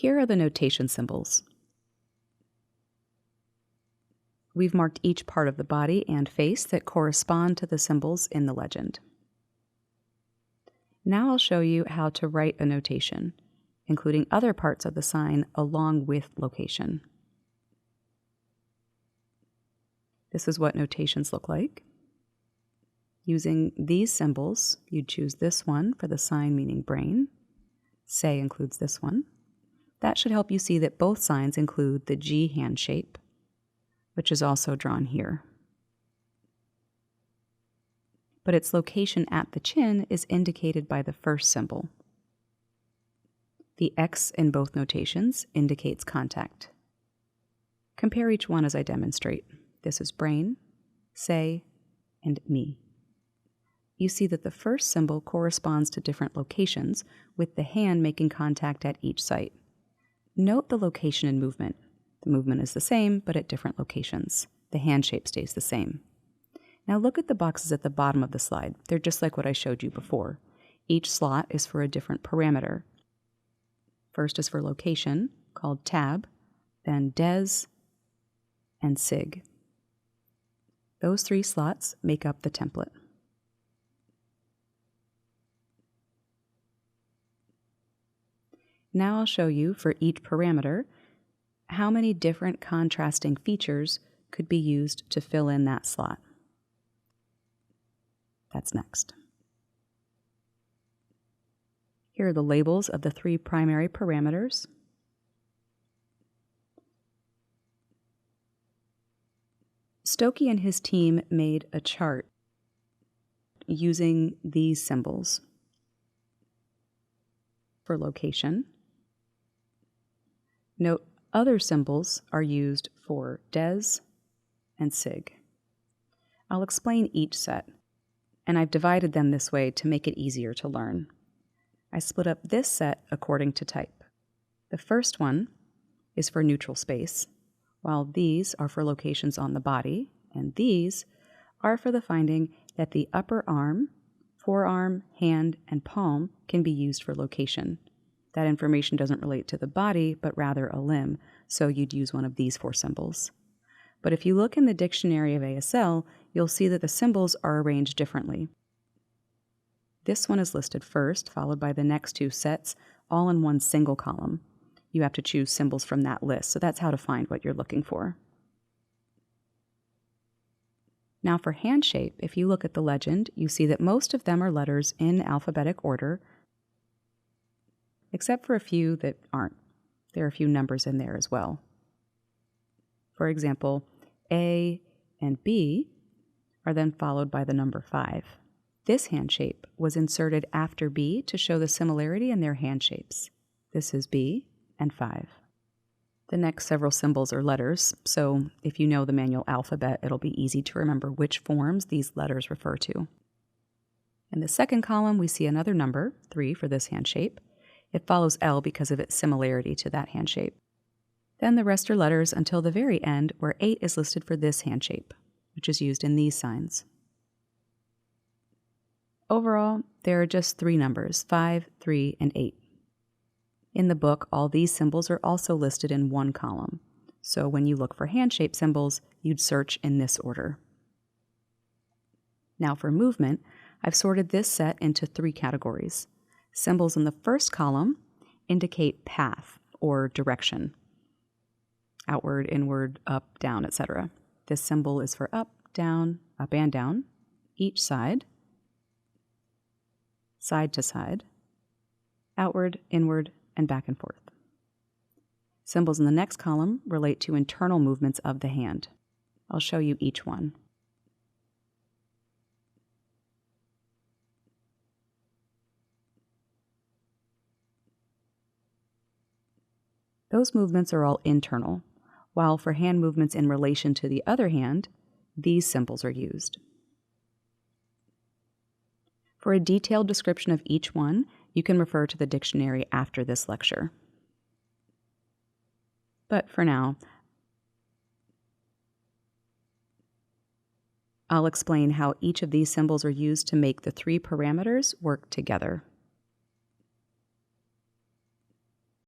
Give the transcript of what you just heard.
Here are the notation symbols. We've marked each part of the body and face that correspond to the symbols in the legend. Now I'll show you how to write a notation, including other parts of the sign along with location. This is what notations look like. Using these symbols, you'd choose this one for the sign meaning brain. Say includes this one. That should help you see that both signs include the G hand shape, which is also drawn here. But its location at the chin is indicated by the first symbol. The X in both notations indicates contact. Compare each one as I demonstrate. This is brain, say, and me. You see that the first symbol corresponds to different locations, with the hand making contact at each site. Note the location and movement. The movement is the same, but at different locations. The hand shape stays the same. Now look at the boxes at the bottom of the slide. They're just like what I showed you before. Each slot is for a different parameter. First is for location, called tab, then des, and sig. Those three slots make up the template. Now I'll show you for each parameter how many different contrasting features could be used to fill in that slot. That's next. Here are the labels of the three primary parameters. Stokey and his team made a chart using these symbols for location. Note other symbols are used for des and sig. I'll explain each set, and I've divided them this way to make it easier to learn. I split up this set according to type. The first one is for neutral space, while these are for locations on the body, and these are for the finding that the upper arm, forearm, hand, and palm can be used for location. That information doesn't relate to the body, but rather a limb, so you'd use one of these four symbols. But if you look in the dictionary of ASL, you'll see that the symbols are arranged differently. This one is listed first, followed by the next two sets, all in one single column. You have to choose symbols from that list, so that's how to find what you're looking for. Now for hand shape, if you look at the legend, you see that most of them are letters in alphabetic order, except for a few that aren't. There are a few numbers in there as well. For example, A and B are then followed by the number 5. This hand shape was inserted after B to show the similarity in their hand shapes. This is B and 5. The next several symbols are letters, so if you know the manual alphabet, it'll be easy to remember which forms these letters refer to. In the second column, we see another number, 3 for this hand shape. It follows L because of its similarity to that hand shape. Then the rest are letters until the very end, where 8 is listed for this hand shape, which is used in these signs. Overall, there are just 3 numbers, 5, 3, and 8. In the book, all these symbols are also listed in one column, so when you look for hand shape symbols, you'd search in this order. Now for movement, I've sorted this set into 3 categories. Symbols in the first column indicate path or direction. Outward, inward, up, down, etc. This symbol is for up and down, each side, side to side, outward, inward, and back and forth. Symbols in the next column relate to internal movements of the hand. I'll show you each one. Those movements are all internal, while for hand movements in relation to the other hand, these symbols are used. For a detailed description of each one, you can refer to the dictionary after this lecture. But for now, I'll explain how each of these symbols are used to make the 3 parameters work together.